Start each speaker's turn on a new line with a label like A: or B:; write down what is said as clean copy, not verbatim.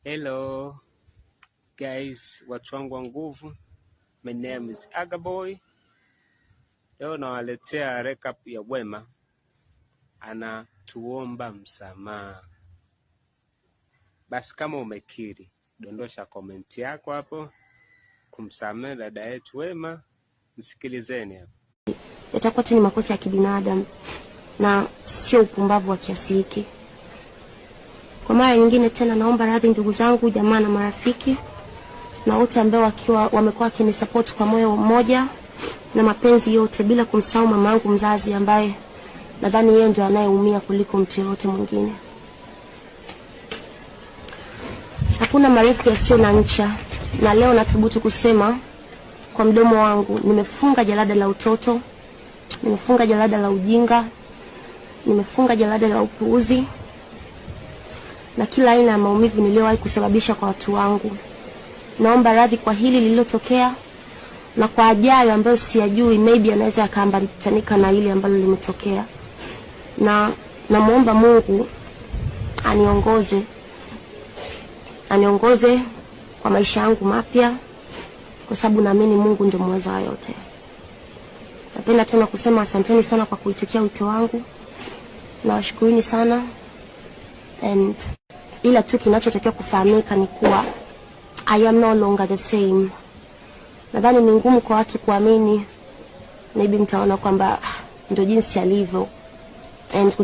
A: Hello guys, watu wangu wa nguvu. My name is Agaboy. Leo nawaletea recap ya Wema anatuomba msamaha. Basi kama umekiri, dondosha komenti yako hapo kumsamehe dada yetu Wema. Msikilizeni hapo.
B: Yatakuwa tu ni makosa ya kibinadamu na sio upumbavu wa kiasi hiki. Kwa mara nyingine tena naomba radhi ndugu zangu, jamaa na marafiki na wote ambao wamekuwa wakinisupport kwa moyo mmoja na mapenzi yote, bila kumsahau mama yangu mzazi ambaye nadhani yeye ndiye anayeumia kuliko mtu yote mwingine. Hakuna marefu yasiyo na ncha, na leo nathubutu kusema kwa mdomo wangu nimefunga jalada la utoto, nimefunga jalada la ujinga, nimefunga jalada la upuuzi na kila aina ya maumivu niliyowahi kusababisha kwa watu wangu. Naomba radhi kwa hili lililotokea na kwa ajayo ambayo siyajui, maybe anaweza akaambatanika na ile ambalo limetokea. Na namuomba Mungu aniongoze kwa maisha yangu mapya, kwa sababu naamini Mungu ndio mweza wa yote. Napenda tena kusema asanteni sana kwa kuitikia wito wangu. Nawashukuruni sana, and ila tu kinachotakiwa kufahamika ni kuwa I am no longer the same. Nadhani ni ngumu kwa watu kuamini, maybe mtaona kwamba ndio jinsi alivyo, and